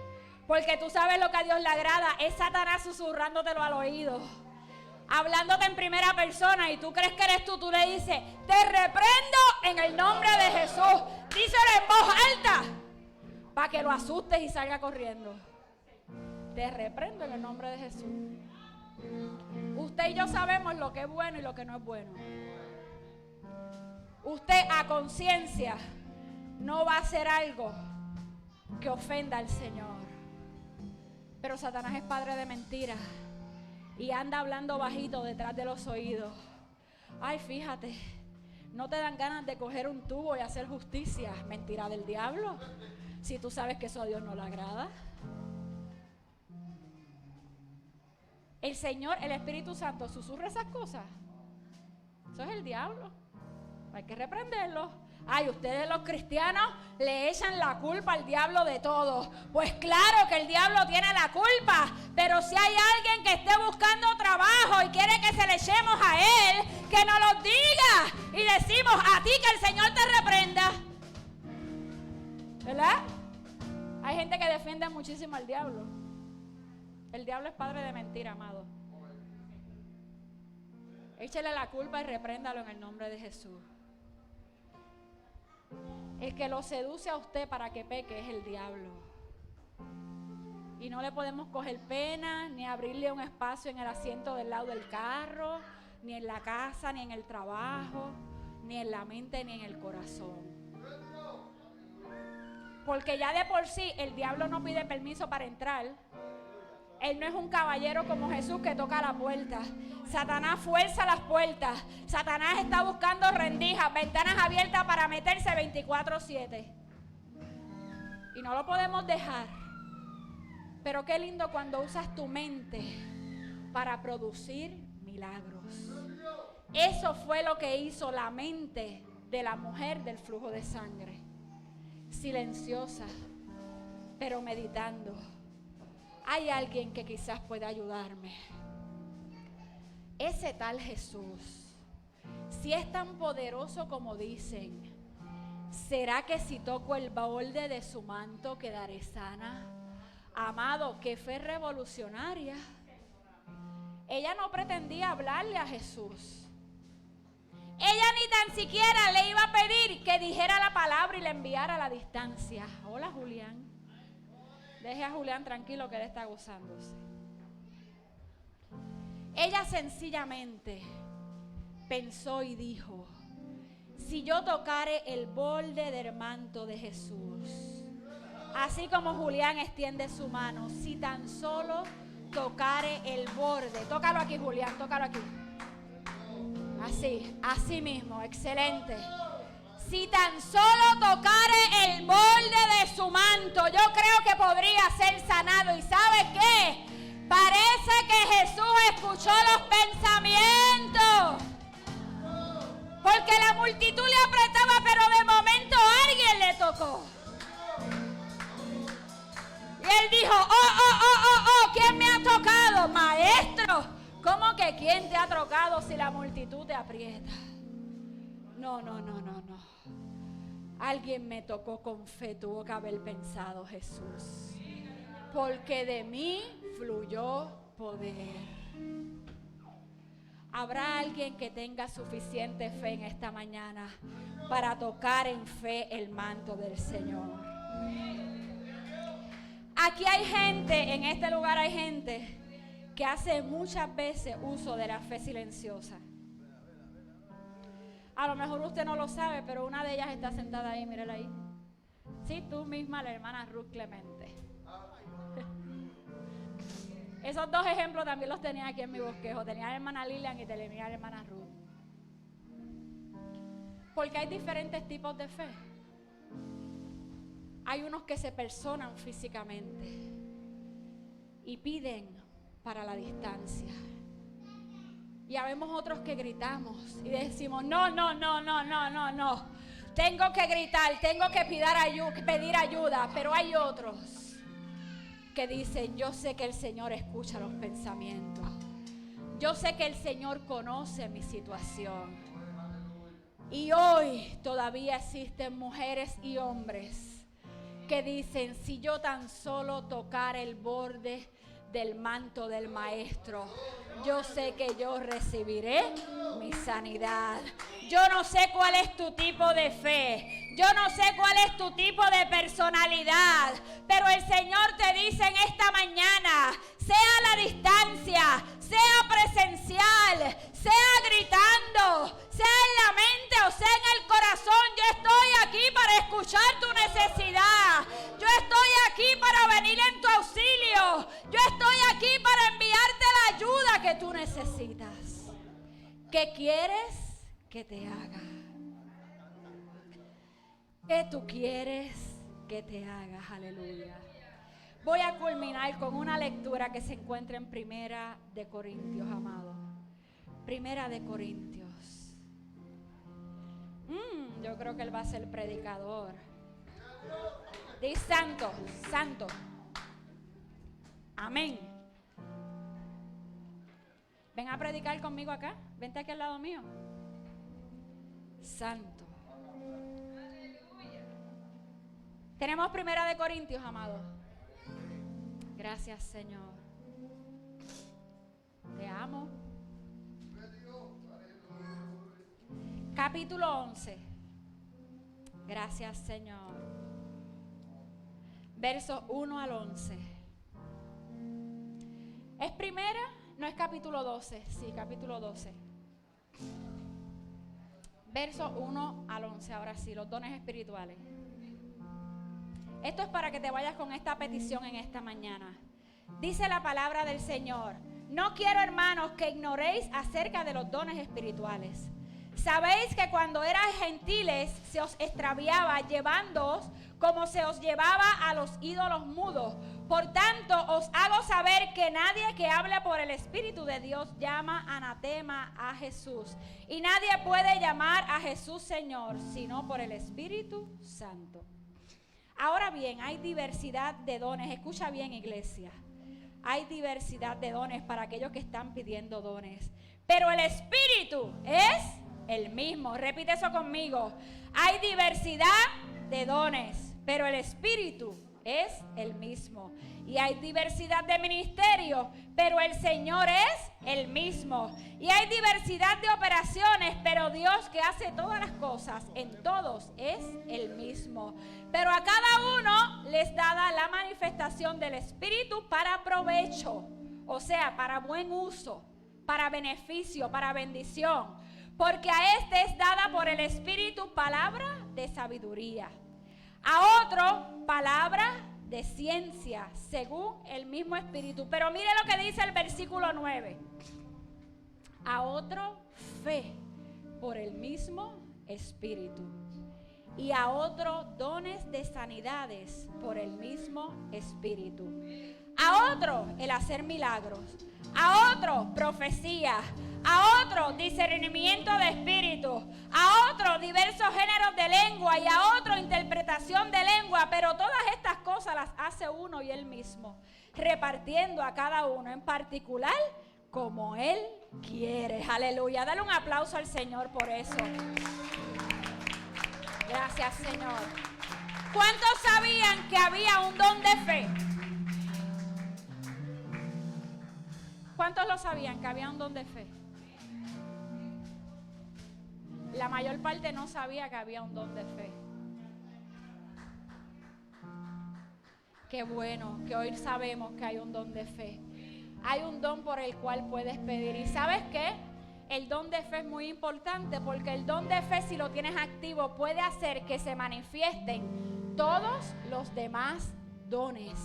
porque tú sabes lo que a Dios le agrada, es Satanás susurrándotelo al oído, hablándote en primera persona, y tú crees que eres tú le dices: te reprendo en el nombre de Jesús. Díselo en voz alta para que lo asustes y salga corriendo. Te reprendo en el nombre de Jesús. Usted y yo sabemos lo que es bueno y lo que no es bueno. Usted a conciencia no va a hacer algo que ofenda al Señor. Pero Satanás es padre de mentiras y anda hablando bajito detrás de los oídos. Ay, fíjate, no te dan ganas de coger un tubo y hacer justicia. Mentira del diablo. Si tú sabes que eso a Dios no le agrada. El Señor, el Espíritu Santo, susurra esas cosas. Eso es el diablo. Hay que reprenderlo. Ay, ustedes los cristianos le echan la culpa al diablo de todo. Pues claro que el diablo tiene la culpa, pero si hay alguien que esté buscando trabajo y quiere que se le echemos a él, que nos lo diga y decimos: a ti que el Señor te reprenda. ¿Verdad? Hay gente que defiende muchísimo al diablo. El diablo es padre de mentira, amado. Échele la culpa y repréndalo en el nombre de Jesús. El que lo seduce a usted para que peque es el diablo. Y no le podemos coger pena, ni abrirle un espacio en el asiento del lado del carro, ni en la casa, ni en el trabajo, ni en la mente, ni en el corazón. Porque ya de por sí el diablo no pide permiso para entrar. Él no es un caballero como Jesús que toca la puerta. Satanás fuerza las puertas. Satanás está buscando rendijas, ventanas abiertas para meterse 24/7. Y no lo podemos dejar. Pero qué lindo cuando usas tu mente para producir milagros. Eso fue lo que hizo la mente de la mujer del flujo de sangre. Silenciosa, pero meditando. Hay alguien que quizás pueda ayudarme. Ese tal Jesús, si es tan poderoso como dicen, ¿será que si toco el borde de su manto quedaré sana? Amado, qué fe revolucionaria. Ella no pretendía hablarle a Jesús. Ella ni tan siquiera le iba a pedir que dijera la palabra y le enviara a la distancia. Hola, Julián. Deje a Julián tranquilo que él está gozándose. Ella sencillamente pensó y dijo: si yo tocare el borde del manto de Jesús, así como Julián extiende su mano, si tan solo tocare el borde. Tócalo aquí, Julián, tócalo aquí. Así mismo, excelente. Si tan solo tocare el borde de su manto, yo creo que podría ser sanado. ¿Y sabe qué? Parece que Jesús escuchó los pensamientos. Porque la multitud le apretaba, pero de momento alguien le tocó. Y él dijo: oh, ¿quién me ha tocado? Maestro, ¿cómo que quién te ha tocado si la multitud te aprieta? No. Alguien me tocó con fe, tuvo que haber pensado Jesús. Porque de mí fluyó poder. ¿Habrá alguien que tenga suficiente fe en esta mañana para tocar en fe el manto del Señor? Aquí hay gente, en este lugar hay gente que hace muchas veces uso de la fe silenciosa. A lo mejor usted no lo sabe, pero una de ellas está sentada ahí, mírala ahí. Sí, tú misma, la hermana Ruth Clemente. Esos dos ejemplos también los tenía aquí en mi bosquejo. Tenía a la hermana Lilian y tenía a la hermana Ruth. Porque hay diferentes tipos de fe. Hay unos que se personan físicamente y piden para la distancia. Y habemos otros que gritamos y decimos: no. Tengo que gritar, tengo que pedir ayuda. Pero hay otros que dicen: yo sé que el Señor escucha los pensamientos. Yo sé que el Señor conoce mi situación. Y hoy todavía existen mujeres y hombres que dicen: si yo tan solo tocar el borde del manto del Maestro, yo sé que yo recibiré mi sanidad. Yo no sé cuál es tu tipo de fe, yo no sé cuál es tu tipo de personalidad, pero el Señor te dice en esta mañana, sea a la distancia, sea presencial, sea gritando, sea en la mente o sea en el corazón, yo estoy aquí para escuchar tu necesidad. Yo estoy aquí para venir en tu auxilio. Yo estoy aquí para enviarte la ayuda que tú necesitas. ¿Qué quieres que te haga? ¿Qué tú quieres que te haga? Aleluya. Voy a culminar con una lectura que se encuentra en Primera de Corintios, amado. Primera de Corintios. Yo creo que él va a ser el predicador. Di santo, santo. Amén. Ven a predicar conmigo acá. Vente aquí al lado mío. Santo. Tenemos Primera de Corintios, amado. Gracias, Señor. Te amo. capítulo 11. Gracias, Señor. Versos 1 al 11. ¿Es primera? No, es capítulo 12. Sí, capítulo 12. Versos 1 al 11. Ahora sí, los dones espirituales. Esto es para que te vayas con esta petición en esta mañana. Dice la palabra del Señor: no quiero, hermanos, que ignoréis acerca de los dones espirituales. Sabéis que cuando erais gentiles se os extraviaba, llevándoos como se os llevaba a los ídolos mudos. Por tanto, os hago saber que nadie que hable por el Espíritu de Dios llama anatema a Jesús. Y nadie puede llamar a Jesús Señor, sino por el Espíritu Santo. Ahora bien, hay diversidad de dones. Escucha bien, iglesia. Hay diversidad de dones para aquellos que están pidiendo dones. Pero el Espíritu es el mismo. Repite eso conmigo. Hay diversidad de dones, pero el Espíritu es el mismo. Y hay diversidad de ministerios, pero el Señor es el mismo. Y hay diversidad de operaciones, pero Dios, que hace todas las cosas en todos, es el mismo. Pero a cada uno les dada la manifestación del Espíritu para provecho, o sea, para buen uso, para beneficio, para bendición. Porque a este es dada por el Espíritu palabra de sabiduría, a otro palabra de ciencia, según el mismo Espíritu. Pero mire lo que dice el versículo 9. A otro fe por el mismo Espíritu. Y a otro dones de sanidades por el mismo Espíritu. A otro el hacer milagros. A otro profecía. A otro discernimiento de espíritus. A otro diversos géneros de lengua. Y a otro interpretación de lengua. Pero todas estas cosas las hace uno y él mismo, repartiendo a cada uno en particular como él quiere. Aleluya. Dale un aplauso al Señor por eso. Gracias, Señor. ¿Cuántos sabían que había un don de fe? ¿Cuántos lo sabían que había un don de fe? La mayor parte no sabía que había un don de fe. Qué bueno que hoy sabemos que hay un don de fe. Hay un don por el cual puedes pedir. ¿Y sabes qué? El don de fe es muy importante, porque el don de fe, si lo tienes activo, puede hacer que se manifiesten todos los demás dones.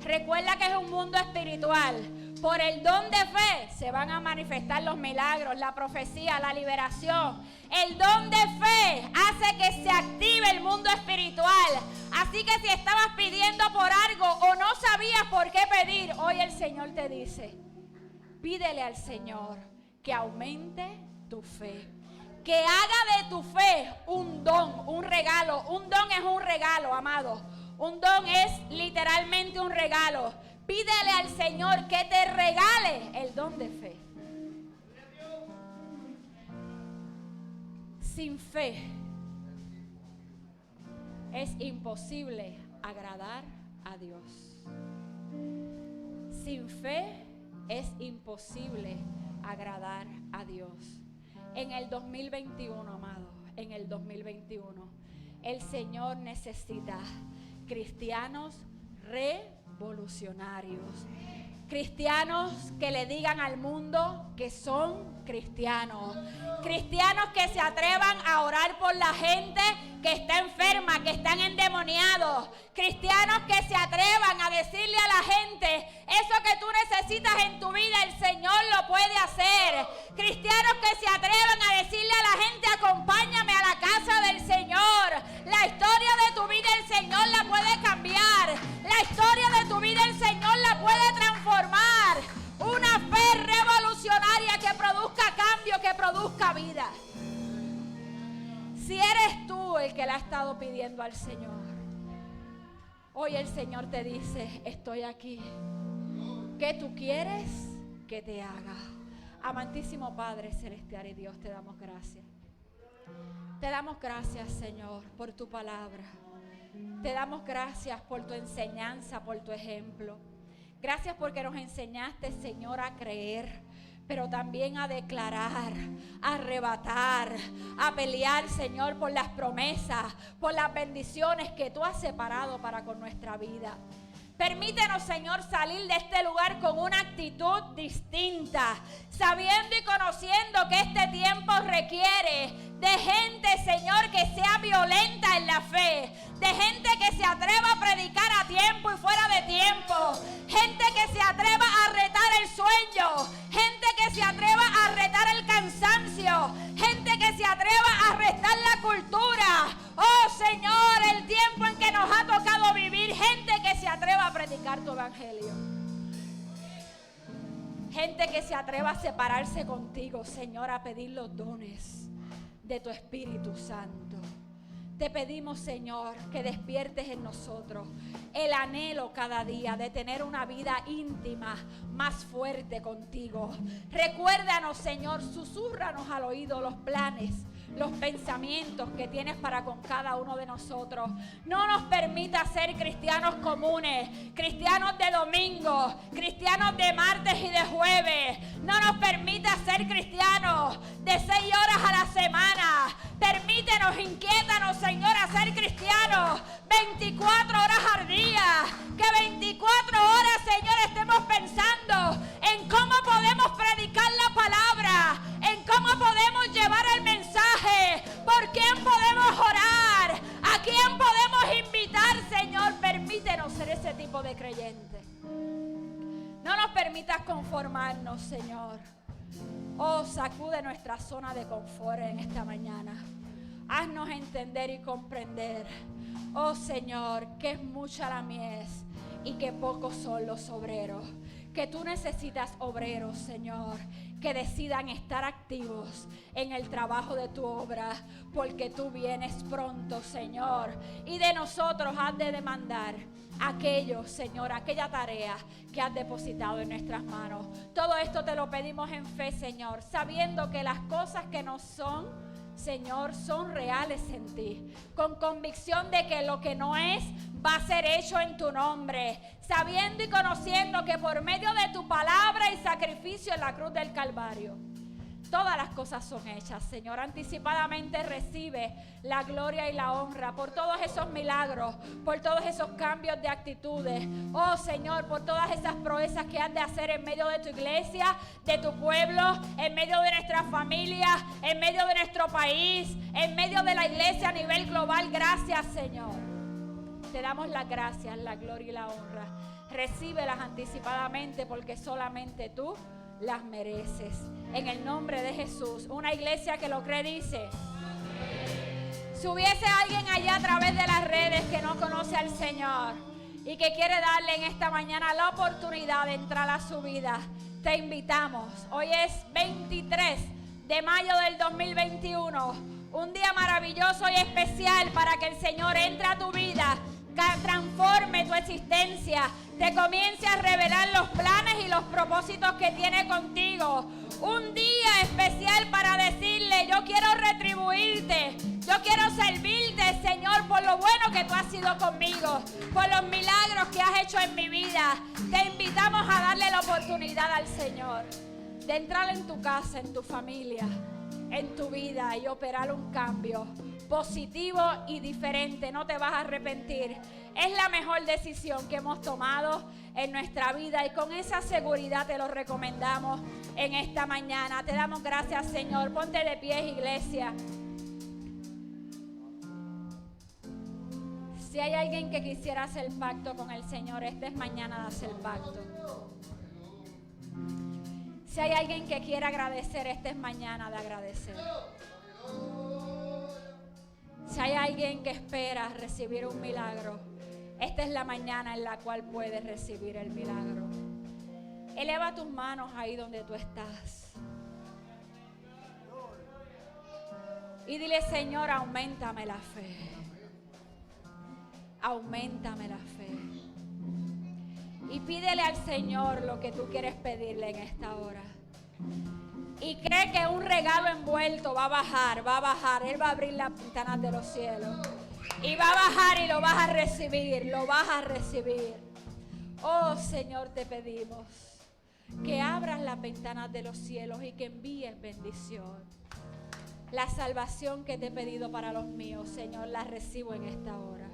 Recuerda que es un mundo espiritual. Por el don de fe se van a manifestar los milagros, la profecía, la liberación. El don de fe hace que se active el mundo espiritual. Así que si estabas pidiendo por algo o no sabías por qué pedir, hoy el Señor te dice: pídele al Señor que aumente tu fe, que haga de tu fe un don, un regalo. Un don es un regalo, amado. Un don es literalmente un regalo. Pídele al Señor que te regale el don de fe. Sin fe es imposible agradar a Dios. Sin fe es imposible agradar a Dios. En el 2021, amado, en el 2021, el Señor necesita cristianos revolucionarios. Cristianos que le digan al mundo que son cristianos. Cristianos que se atrevan a orar por la gente que está enferma, que están endemoniados. Cristianos que se atrevan a decirle a la gente: eso que tú necesitas en tu vida, el Señor lo puede hacer. Cristianos que se atrevan a decirle a la gente: acompáñame a la casa del Señor. La historia de tu vida el Señor la puede cambiar. La historia de tu vida el Señor la puede transformar. Una fe revolucionaria que produzca cambio, que produzca vida. Si eres tú el que le ha estado pidiendo al Señor, hoy el Señor te dice: estoy aquí. ¿Qué tú quieres que te haga? Amantísimo Padre celestial y Dios, te damos gracias. Te damos gracias, Señor, por tu palabra. Te damos gracias por tu enseñanza, por tu ejemplo. Gracias porque nos enseñaste, Señor, a creer. pero también a declarar, a arrebatar, a pelear, Señor, por las promesas, por las bendiciones que tú has separado para con nuestra vida. Permítenos, Señor, salir de este lugar con una actitud distinta, sabiendo y conociendo que este tiempo requiere de gente, Señor, que sea violenta en la fe, de gente que se atreva a predicar a tiempo y fuera de tiempo, gente que se atreva a retar el sueño, gente que se atreva a retar el cansancio, gente que se atreva a restar la cultura. Oh, Señor, el tiempo en que nos ha tocado vivir, gente que se atreva a predicar tu evangelio. Gente que se atreva a separarse contigo, Señor, a pedir los dones de tu Espíritu Santo. Te pedimos, Señor, que despiertes en nosotros el anhelo cada día de tener una vida íntima más fuerte contigo. Recuérdanos, Señor, susúrranos al oído los planes, los pensamientos que tienes para con cada uno de nosotros. No nos permita ser cristianos comunes, cristianos de domingo, cristianos de martes y de jueves. No nos permita ser cristianos de 6 horas a la semana. Permítenos, inquiétanos, Señor, a ser cristianos 24 horas al día. Que 24 horas, Señor, estemos pensando en cómo podemos predicar la palabra, en cómo podemos llevar el mensaje, por quién podemos orar, a quién podemos invitar, Señor. Permítenos ser ese tipo de creyentes. No nos permitas conformarnos, Señor. Oh, sacude nuestra zona de confort en esta mañana. Haznos entender y comprender, oh Señor, que es mucha la mies y que pocos son los obreros. Que tú necesitas obreros, Señor, que decidan estar activos en el trabajo de tu obra, porque tú vienes pronto, Señor, y de nosotros has de demandar aquello, Señor, aquella tarea que has depositado en nuestras manos. Todo esto te lo pedimos en fe, Señor, sabiendo que las cosas que no son, Señor, son reales en ti, con convicción de que lo que no es va a ser hecho en tu nombre, sabiendo y conociendo que por medio de tu palabra y sacrificio en la cruz del Calvario, todas las cosas son hechas. Señor, anticipadamente recibe la gloria y la honra por todos esos milagros, por todos esos cambios de actitudes. Oh Señor, por todas esas proezas que has de hacer en medio de tu iglesia, de tu pueblo, en medio de nuestra familia, en medio de nuestro país, en medio de la iglesia a nivel global. Gracias, Señor. Te damos las gracias, la gloria y la honra. Recíbelas anticipadamente porque solamente tú las mereces. En el nombre de Jesús. Una iglesia que lo cree dice: si hubiese alguien allá a través de las redes que no conoce al Señor y que quiere darle en esta mañana la oportunidad de entrar a su vida, te invitamos. Hoy es 23 de mayo del 2021, un día maravilloso y especial para que el Señor entre a tu vida, transforme tu existencia, te comience a revelar los planes y los propósitos que tiene contigo. Un día especial para decirle: yo quiero retribuirte, yo quiero servirte, Señor, por lo bueno que tú has sido conmigo, por los milagros que has hecho en mi vida. Te invitamos a darle la oportunidad al Señor de entrar en tu casa, en tu familia, en tu vida y operar un cambio positivo y diferente. No te vas a arrepentir. Es la mejor decisión que hemos tomado en nuestra vida y con esa seguridad te lo recomendamos en esta mañana. Te damos gracias, Señor. Ponte de pie, iglesia. Si hay alguien que quisiera hacer pacto con el Señor, esta es mañana de hacer pacto. Si hay alguien que quiera agradecer, esta es mañana de agradecer. Si hay alguien que espera recibir un milagro, esta es la mañana en la cual puedes recibir el milagro. Eleva tus manos ahí donde tú estás. Y dile: Señor, auméntame la fe. Auméntame la fe. Y pídele al Señor lo que tú quieres pedirle en esta hora. Y cree que un regalo envuelto va a bajar, va a bajar. Él va a abrir las ventanas de los cielos. Y va a bajar y lo vas a recibir, lo vas a recibir. Oh Señor, te pedimos que abras las ventanas de los cielos y que envíes bendición. La salvación que te he pedido para los míos, Señor, la recibo en esta hora.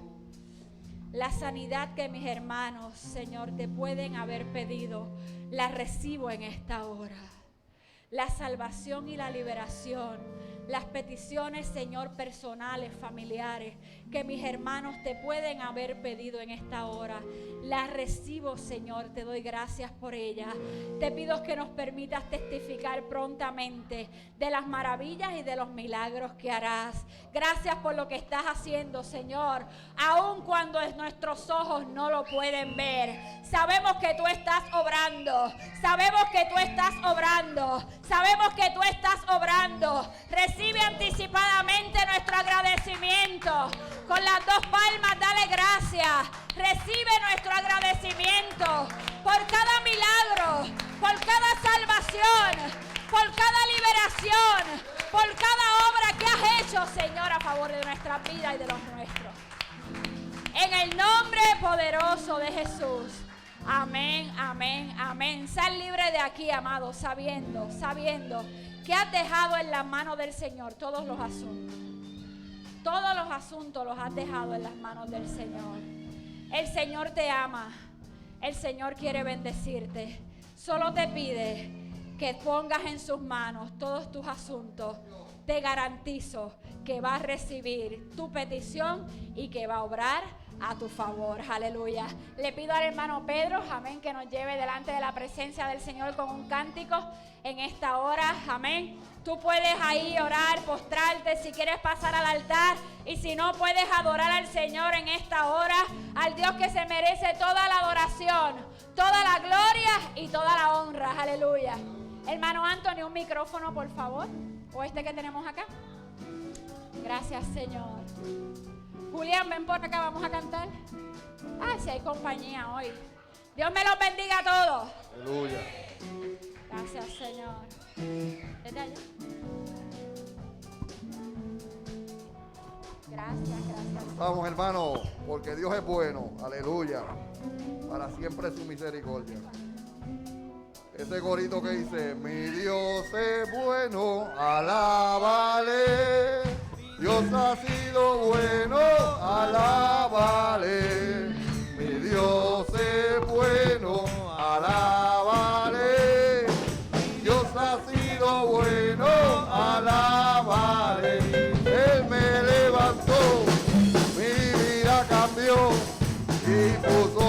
La sanidad que mis hermanos, Señor, te pueden haber pedido, la recibo en esta hora. La salvación y la liberación, las peticiones, Señor, personales, familiares, que mis hermanos te pueden haber pedido en esta hora, las recibo, Señor, te doy gracias por ellas. Te pido que nos permitas testificar prontamente de las maravillas y de los milagros que harás. Gracias por lo que estás haciendo, Señor, aun cuando nuestros ojos no lo pueden ver. Sabemos que tú estás obrando, sabemos que tú estás obrando, sabemos que tú estás obrando. Recibe anticipadamente nuestro agradecimiento. Con las dos palmas dale gracias. Recibe nuestro agradecimiento por cada milagro, por cada salvación, por cada liberación, por cada obra que has hecho, Señor, a favor de nuestra vida y de los nuestros. En el nombre poderoso de Jesús. Amén, amén, amén. Sal libre de aquí, amado, sabiendo que has dejado en las manos del Señor todos los asuntos. Todos los asuntos los has dejado en las manos del Señor. El Señor te ama. El Señor quiere bendecirte. Solo te pide que pongas en sus manos todos tus asuntos. Te garantizo que va a recibir tu petición y que va a obrar a tu favor. Aleluya. Le pido al hermano Pedro, amén, que nos lleve delante de la presencia del Señor con un cántico en esta hora. Amén. Tú puedes ahí orar, postrarte si quieres pasar al altar, y si no, puedes adorar al Señor en esta hora, al Dios que se merece toda la adoración, toda la gloria y toda la honra. Aleluya. Hermano Anthony, un micrófono, por favor, o este que tenemos acá. Gracias, Señor. Julián, ven por acá, vamos a cantar. Ah, si hay compañía hoy. Dios me los bendiga a todos. Aleluya. Gracias, Señor. Desde allá. Gracias. Vamos, hermano, porque Dios es bueno. Aleluya. Para siempre su misericordia. Ese gorito que dice: mi Dios es bueno, alábale. Dios ha sido bueno, alábale. Mi Dios es bueno, alábale. Dios ha sido bueno, alábale. Él me levantó, mi vida cambió y puso